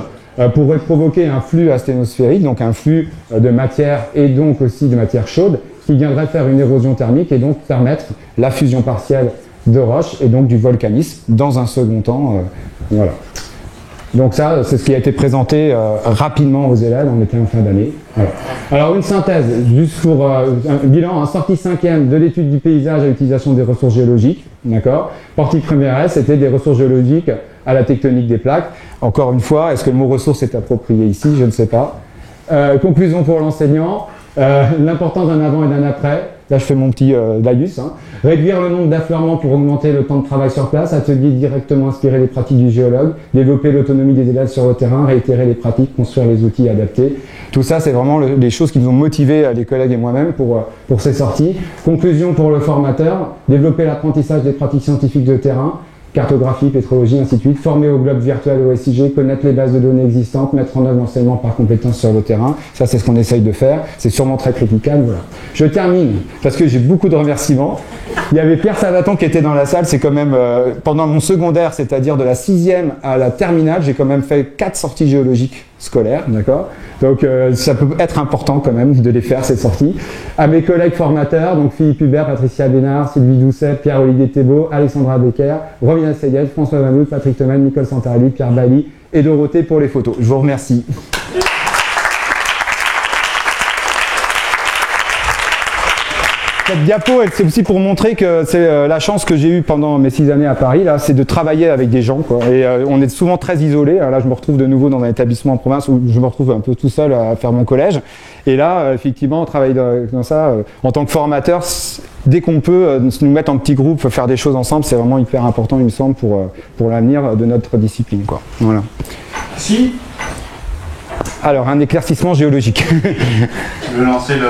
pourrait provoquer un flux asténosphérique, donc un flux de matière et donc aussi de matière chaude, qui viendrait faire une érosion thermique et donc permettre la fusion partielle de roches et donc du volcanisme dans un second temps. Voilà. Donc ça, c'est ce qui a été présenté rapidement aux élèves, on était en fin d'année. Voilà. Alors une synthèse, juste pour un bilan, sortie 5e de l'étude du paysage à l'utilisation des ressources géologiques, d'accord. Partie première S, c'était des ressources géologiques à la tectonique des plaques. Encore une fois, est-ce que le mot ressources est approprié ici? Je ne sais pas. Conclusion pour l'enseignant, l'importance d'un avant et d'un après. Là, je fais mon petit laïus. Réduire le nombre d'affleurements pour augmenter le temps de travail sur place. Atelier directement inspirer les pratiques du géologue. Développer l'autonomie des élèves sur le terrain. Réitérer les pratiques. Construire les outils adaptés. Tout ça, c'est vraiment les choses qui nous ont motivés, les collègues et moi-même, pour ces sorties. Conclusion pour le formateur. Développer l'apprentissage des pratiques scientifiques de terrain. Cartographie, pétrologie, ainsi de suite, former au globe virtuel au SIG, connaître les bases de données existantes, mettre en œuvre l'enseignement par compétences sur le terrain. Ça, c'est ce qu'on essaye de faire. C'est sûrement très critiquable. Voilà. Je termine, parce que j'ai beaucoup de remerciements. Il y avait Pierre Savaton qui était dans la salle. C'est quand même, pendant mon secondaire, c'est-à-dire de la 6e à la terminale, j'ai quand même fait 4 sorties géologiques scolaires, d'accord. Donc ça peut être important quand même de les faire, ces sorties. À mes collègues formateurs, donc Philippe Hubert, Patricia Bénard, Sylvie Doucet, Pierre-Olivier Thébault, Alexandra Becker, Romina Seguel, François Vanout, Patrick Thoman, Nicole Santarelli, Pierre Bali et Dorothée pour les photos. Je vous remercie. Cette diapo, c'est aussi pour montrer que c'est la chance que j'ai eue pendant mes 6 années à Paris, là, c'est de travailler avec des gens, quoi. Et on est souvent très isolés. Là, je me retrouve de nouveau dans un établissement en province où je me retrouve un peu tout seul à faire mon collège. Et là, effectivement, on travaille dans ça. En tant que formateur, dès qu'on peut nous mettre en petits groupes, faire des choses ensemble, c'est vraiment hyper important, il me semble, pour l'avenir de notre discipline, quoi. Voilà. Si. Alors, un éclaircissement géologique. Tu veux lancer le...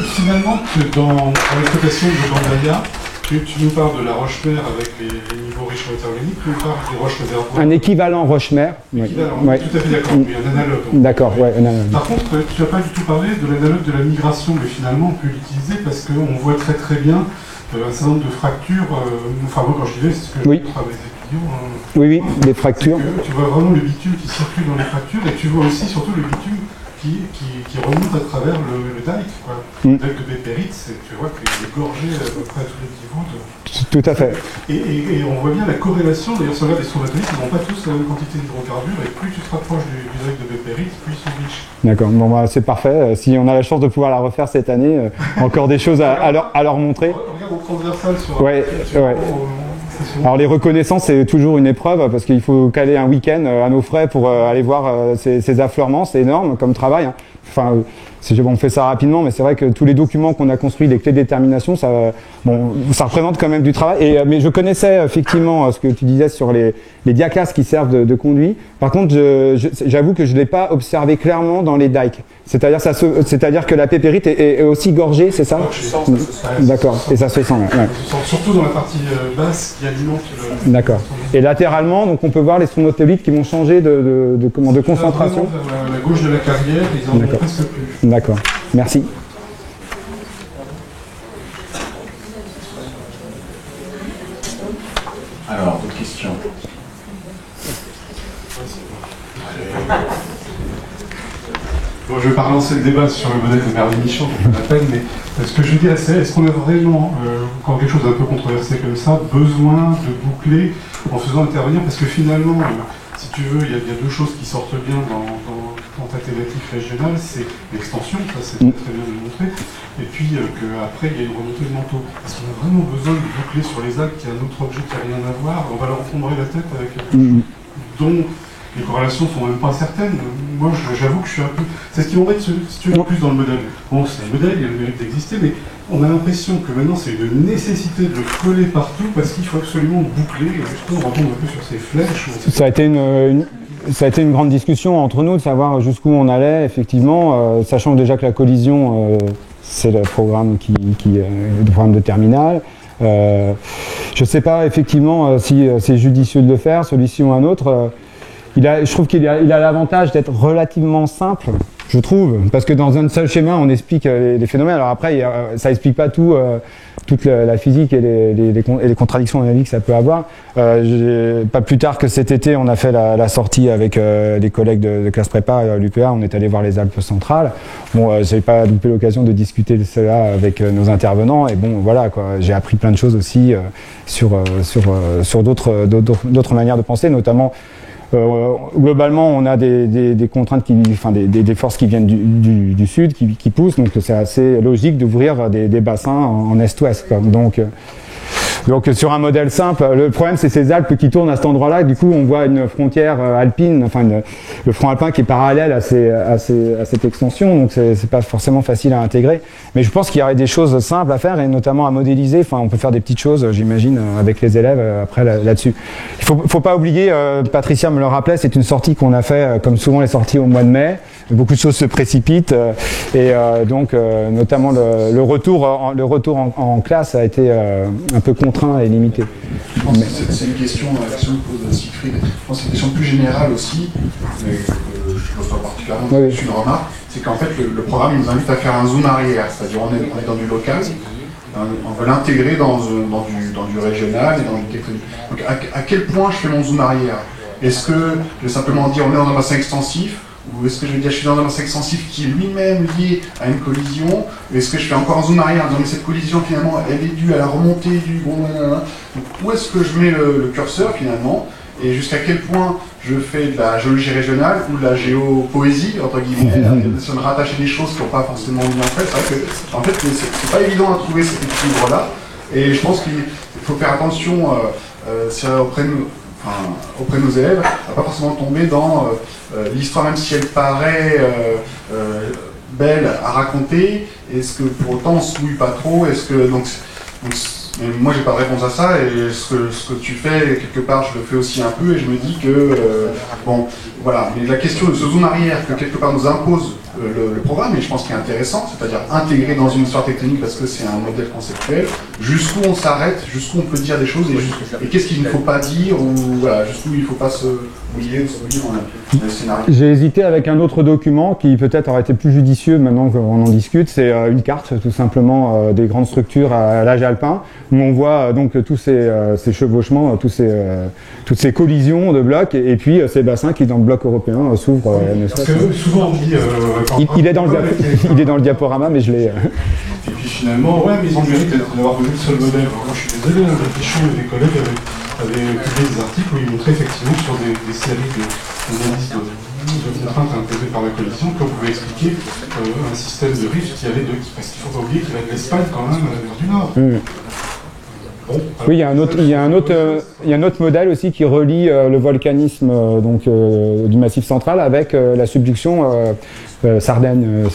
Finalement, dans l'exploitation de Gandaya, tu nous parles de la roche-mère avec les niveaux riches en matière organique, tu nous parles des roches réservoirs. Un équivalent roche-mère. Équivalent, ouais. Tout à fait d'accord, mais un analogue. D'accord, ouais, un analogue. Par contre, tu n'as pas du tout parlé de l'analogue de la migration, mais finalement, on peut l'utiliser parce qu'on voit très très bien un certain nombre de fractures. Enfin, moi, quand je disais, c'est ce que je travaille avec les étudiants. Oui, des fractures. Tu vois vraiment le bitume qui circule dans les fractures et tu vois aussi surtout le bitume qui remonte à travers le dike, quoi. Le dike de Bépérite, tu vois qu'il est gorgé à peu près à tous les niveaux. Tout à fait. Et on voit bien la corrélation, d'ailleurs sur les stromatolites, ils n'ont pas tous la même quantité d'hydrocarbures, et plus tu te rapproches du dike de Bépérite, plus ils sont riches. D'accord, bon, bah, c'est parfait. Si on a la chance de pouvoir la refaire cette année, encore des choses à leur montrer. Regarde en transversal sur... Ouais. Alors les reconnaissances, c'est toujours une épreuve parce qu'il faut caler un week-end à nos frais pour aller voir ces affleurements. C'est énorme comme travail. Hein. Enfin, on fait ça rapidement, mais c'est vrai que tous les documents qu'on a construits, les clés de détermination, ça représente quand même du travail. Mais je connaissais effectivement ce que tu disais sur les diacasses qui servent de conduit. Par contre, j'avoue que je ne l'ai pas observé clairement dans les dikes. C'est-à-dire que la pépérite est aussi gorgée, c'est ça? D'accord, et ça se sent. Ouais. Surtout dans la partie basse qui alimente le... D'accord. Et latéralement, donc on peut voir les stromatolites qui vont changer de concentration. Vers la gauche de la carrière, ils en ont presque plus. D'accord. Merci. Alors, d'autres questions? Bon, je ne vais pas relancer le débat sur le modèle de Merlin Michon, comme je l'appelle, mais ce que je veux dire, c'est est-ce qu'on a vraiment, quand quelque chose d'un peu controversé comme ça, besoin de boucler en faisant intervenir, parce que finalement, si tu veux, il y a deux choses qui sortent bien dans ta thématique régionale, c'est l'extension, ça c'est très bien de le montrer, et puis qu'après il y a une remontée de manteau. Est-ce qu'on a vraiment besoin de boucler sur les algues, qui est un autre objet qui n'a rien à voir? On va leur encombrer la tête avec quelque chose dont les corrélations sont même pas certaines. Moi, j'avoue que je suis un peu... C'est ce qui m'embête, si tu veux, plus dans le modèle. Bon, c'est un modèle, il a le mérite d'exister, mais on a l'impression que maintenant, c'est une nécessité de le coller partout parce qu'il faut absolument boucler. Et justement, on retombe un peu sur ces flèches. Ça a été une grande discussion entre nous de savoir jusqu'où on allait, effectivement, sachant déjà que la collision, c'est le programme le programme de terminale. Je ne sais pas effectivement si c'est judicieux de le faire, celui-ci ou un autre. je trouve qu'il a l'avantage d'être relativement simple, je trouve, parce que dans un seul schéma, on explique les phénomènes. Alors après, ça explique pas tout, toute la physique et les contradictions de la vie que ça peut avoir. Pas plus tard que cet été, on a fait la sortie avec des collègues de classe prépa à l'UPA. On est allé voir les Alpes centrales. Bon, j'ai pas loupé l'occasion de discuter de cela avec nos intervenants. Et bon, voilà, quoi. J'ai appris plein de choses aussi sur d'autres manières de penser, notamment. Globalement, on a des contraintes, des forces qui viennent du sud, qui poussent, donc c'est assez logique d'ouvrir des bassins en est-ouest. Donc sur un modèle simple, le problème c'est ces Alpes qui tournent à cet endroit-là, du coup on voit une frontière alpine, le front alpin qui est parallèle à cette extension, donc c'est pas forcément facile à intégrer. Mais je pense qu'il y aurait des choses simples à faire et notamment à modéliser. Enfin, on peut faire des petites choses, j'imagine, avec les élèves après là-dessus. Il faut pas oublier, Patricia me le rappelait, c'est une sortie qu'on a fait comme souvent les sorties au mois de mai. Beaucoup de choses se précipitent et donc notamment le retour en classe a été un peu contraint et limité. Je pense que c'est une question que pose Siegfried. Je pense que c'est une question plus générale aussi, mais que je ne pose pas particulièrement, oui. C'est une remarque, c'est qu'en fait le programme il nous invite à faire un zoom arrière, c'est-à-dire on est dans du local, on veut l'intégrer dans du régional et dans du tectonique. Donc à quel point je fais mon zoom arrière? Est-ce que je vais simplement dire on est dans un bassin extensif? Ou est-ce que je vais dire je suis dans un bassin extensif qui est lui-même lié à une collision? Ou est-ce que je fais encore un zoom arrière en disant mais cette collision finalement elle est due à la remontée du bon. Donc où est-ce que je mets le curseur finalement? Et jusqu'à quel point je fais de la géologie régionale ou de la géopoésie, entre guillemets, de me rattacher des choses qui n'ont pas forcément mis en fait. C'est vrai que en fait c'est pas évident à trouver cet équilibre-là. Et je pense qu'il faut faire attention auprès de nos élèves, à pas forcément tomber dans l'histoire, même si elle paraît belle à raconter. Est-ce que pour autant on se mouille pas trop? Est-ce que mais moi j'ai pas de réponse à ça et ce que tu fais quelque part je le fais aussi un peu et je me dis que bon voilà, mais la question de ce zoom arrière que quelque part nous impose le programme, et je pense qu'il est intéressant, c'est-à-dire intégrer dans une histoire tectonique parce que c'est un modèle conceptuel, jusqu'où on s'arrête, jusqu'où on peut dire des choses et qu'est-ce qu'il ne faut pas dire, ou voilà, jusqu'où il ne faut pas se mouiller ou se mouiller dans le scénario. J'ai hésité avec un autre document qui peut-être aurait été plus judicieux maintenant qu'on en discute, c'est une carte tout simplement des grandes structures à l'âge alpin, où on voit donc tous ces chevauchements, toutes ces collisions de blocs, et puis ces bassins qui dans le bloc européen s'ouvrent. Parce que souvent on dit... il est dans le diaporama, mais je l'ai... Et puis finalement, ouais, mais ils ont le mérite d'avoir vu le seul modèle. Moi je suis désolé, Pichon et des collègues avaient publié des articles où ils montraient effectivement sur des séries d'analyses de contraintes imposées par la collision qu'on pouvait expliquer un système de rift qui allait parce qu'il ne faut pas oublier qu'il va de l'Espagne quand même vers du nord. Bon, oui, il y a un autre modèle aussi qui relie le volcanisme du Massif central avec la subduction Sardaigne,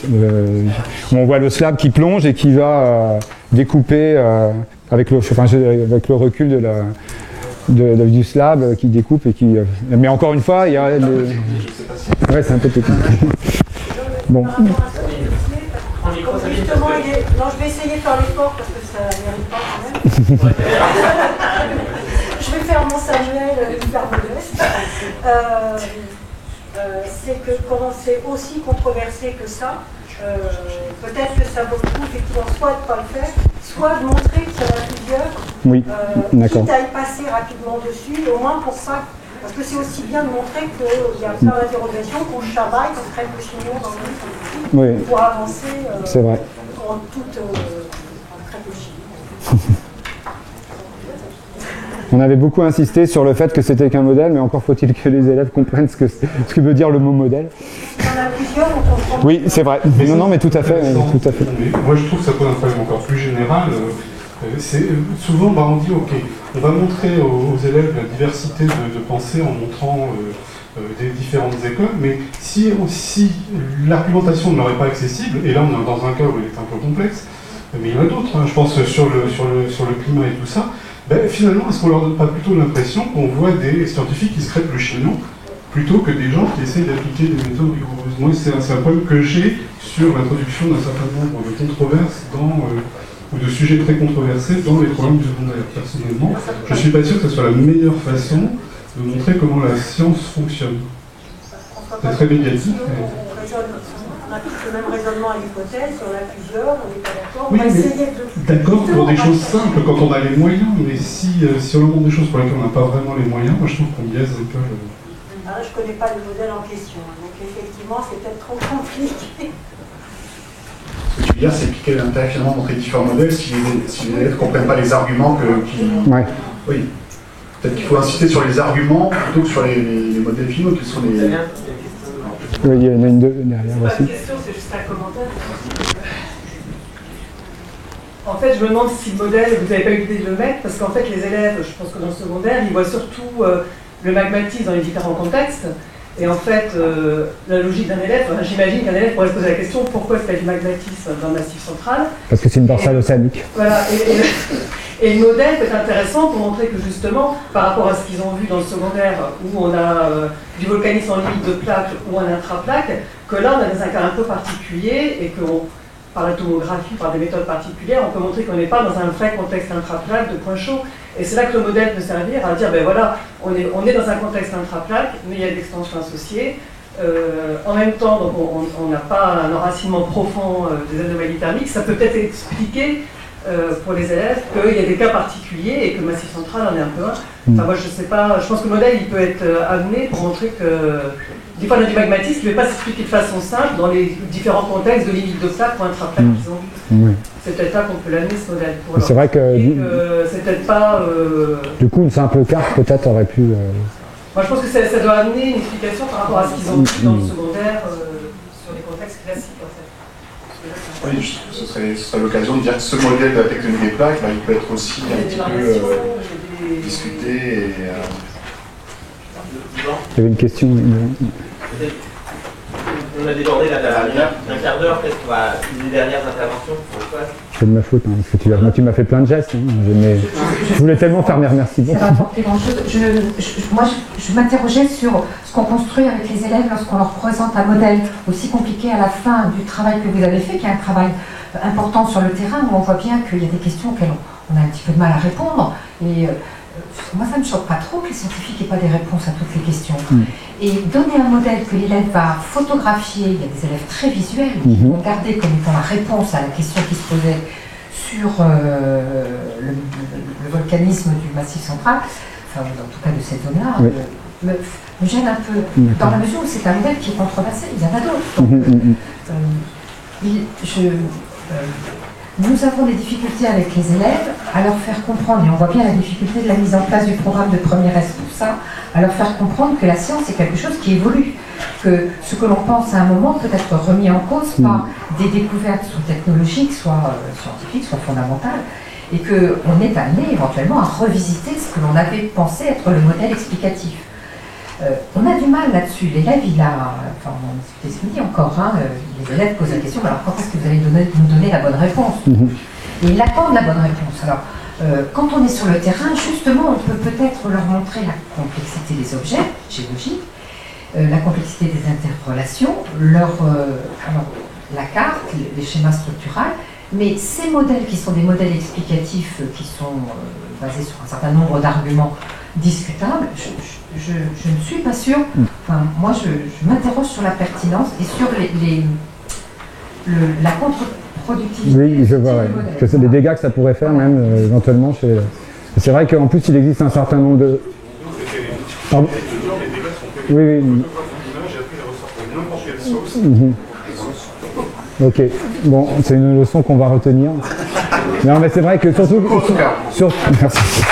où on voit le slab qui plonge et qui va découper avec le recul du slab qui découpe et qui. Mais encore une fois, il y a. Ouais, c'est un peu technique. Bon. Justement, non, je vais essayer de faire l'effort parce que ça ne mérite pas quand même. Je vais faire mon Samuel hyper modeste. C'est que quand c'est aussi controversé que ça, peut-être que ça vaut le coup effectivement soit de ne pas le faire, soit de montrer qu'il y en a plusieurs, oui, d'accord. Quitte à y passer rapidement dessus, au moins pour ça. Parce que c'est aussi bien de montrer qu'il y a plein d'interrogations, qu'on chamaille, qu'on traite le chignon dans le livre, pour avancer c'est vrai. en toute crête de chignon. On avait beaucoup insisté sur le fait que c'était qu'un modèle, mais encore faut-il que les élèves comprennent ce que veut dire le mot modèle. Il y en a plusieurs, on comprend. Oui, c'est vrai. Non, mais tout à fait. Tout à fait. Moi, je trouve que ça pose un problème encore plus général. Souvent, on dit, ok, on va montrer aux élèves la diversité de pensée en montrant des différentes écoles, mais si l'argumentation ne leur est pas accessible, et là on est dans un cas où elle est un peu complexe, mais il y en a d'autres, je pense sur le climat et tout ça, finalement, est-ce qu'on leur donne pas plutôt l'impression qu'on voit des scientifiques qui se crêpent le chignon plutôt que des gens qui essayent d'appliquer des méthodes rigoureuses? Moi, c'est un problème que j'ai sur l'introduction d'un certain nombre de controverses ou de sujets très controversés dans les programmes du secondaire. Personnellement, je ne suis pas sûr que ce soit la meilleure façon de montrer comment la science fonctionne. C'est très médiatique. On applique le même raisonnement à l'hypothèse, si on a plusieurs, on n'est pas d'accord. Oui, d'accord pour des choses simples quand on a les moyens, mais si on leur montre des choses pour lesquelles on n'a pas vraiment les moyens, moi je trouve qu'on biaise un peu. Alors, je ne connais pas le modèle en question, donc effectivement c'est peut-être trop compliqué. Ce que tu veux dire, c'est qu'il y a intérêt finalement de montrer différents modèles si les élèves ne comprennent pas les arguments Ouais. Oui. Peut-être qu'il faut insister sur les arguments plutôt que sur les modèles finaux qui sont les... Oui, il y en a une derrière C'est pas aussi. une question, c'est juste un commentaire. En fait, je me demande si le modèle, vous n'avez pas eu l'idée de le mettre, parce qu'en fait, les élèves, je pense que dans le secondaire, ils voient surtout le magmatisme dans les différents contextes. Et en fait, la logique d'un élève, j'imagine qu'un élève pourrait se poser la question pourquoi est-ce qu'il y a du magmatisme dans le Massif central? Parce que c'est une dorsale océanique. Voilà. Et le modèle peut être intéressant pour montrer que justement, par rapport à ce qu'ils ont vu dans le secondaire, où on a du volcanisme en limite de plaque ou un intraplaque, que là on a des cas un peu particuliers et que par la tomographie, par des méthodes particulières, on peut montrer qu'on n'est pas dans un vrai contexte intraplaque de point chaud. Et c'est là que le modèle peut servir à dire, ben voilà, on est dans un contexte intraplaque, mais il y a des extensions associées. En même temps, donc on n'a pas un enracinement profond des anomalies thermiques. Ça peut peut-être expliquer pour les élèves qu'il y a des cas particuliers et que le Massif central en est un peu un. Enfin, moi, je sais pas, je pense que le modèle il peut être amené pour montrer que des fois, on a du magmatisme qui ne va pas s'expliquer de façon simple dans les différents contextes de limite de plaque ou intraplaque qu'ils ont vu. Oui. C'est peut-être là qu'on peut l'amener ce modèle. C'est vrai que c'est peut-être pas. Du coup, une simple carte peut-être aurait pu. Moi, je pense que ça doit amener une explication par rapport à ce qu'ils ont vu dans le secondaire sur les contextes classiques en fait. Oui, ce serait l'occasion de dire que ce modèle de la tectonique des plaques, il peut être aussi un petit peu discuté. Et, Il y avait une question. On a débordé la dernière, un quart d'heure, peut-être les dernières interventions. C'est de ma faute, hein, parce que tu m'as fait plein de gestes. Hein, je voulais tellement faire mes remerciements. Ça va apporter grand-chose. Moi, je m'interrogeais sur ce qu'on construit avec les élèves lorsqu'on leur présente un modèle aussi compliqué à la fin du travail que vous avez fait, qui est un travail important sur le terrain, où on voit bien qu'il y a des questions auxquelles on a un petit peu de mal à répondre. Et moi, ça ne me choque pas trop que les scientifiques n'aient pas des réponses à toutes les questions. Et donner un modèle que l'élève va photographier, il y a des élèves très visuels qui vont garder comme étant la réponse à la question qui se posait sur le volcanisme du Massif central, enfin, en tout cas de cette zone-là, me gêne un peu, dans la mesure où c'est un modèle qui est controversé, il y en a d'autres. Nous avons des difficultés avec les élèves à leur faire comprendre, et on voit bien la difficulté de la mise en place du programme de première S pour ça, à leur faire comprendre que la science est quelque chose qui évolue, que ce que l'on pense à un moment peut être remis en cause par des découvertes soit technologiques, soit scientifiques, soit fondamentales, et qu'on est amené éventuellement à revisiter ce que l'on avait pensé être le modèle explicatif. On a du mal là-dessus. L'élève, enfin, on ce qu'il dit encore, hein, les élèves posent la question, alors quand est-ce que vous allez nous donner la bonne réponse? Et ils attendent la bonne réponse. Alors, quand on est sur le terrain, justement, on peut peut-être leur montrer la complexité des objets géologiques, la complexité des interrelations, la carte, les schémas structurels, mais ces modèles qui sont des modèles explicatifs, qui sont basés sur un certain nombre d'arguments discutables, je ne suis pas sûre. Enfin, moi, je m'interroge sur la pertinence et sur la contre-productivité. Oui, je vois, que c'est des dégâts que ça pourrait faire même éventuellement chez. C'est vrai qu'en plus il existe un certain nombre de. Pardon. Oui. Ok, bon, c'est une leçon qu'on va retenir. Non, mais c'est vrai que surtout. Merci.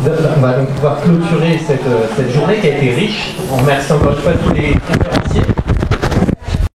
On va donc pouvoir clôturer cette journée qui a été riche. On remercie encore une fois tous les conférenciers.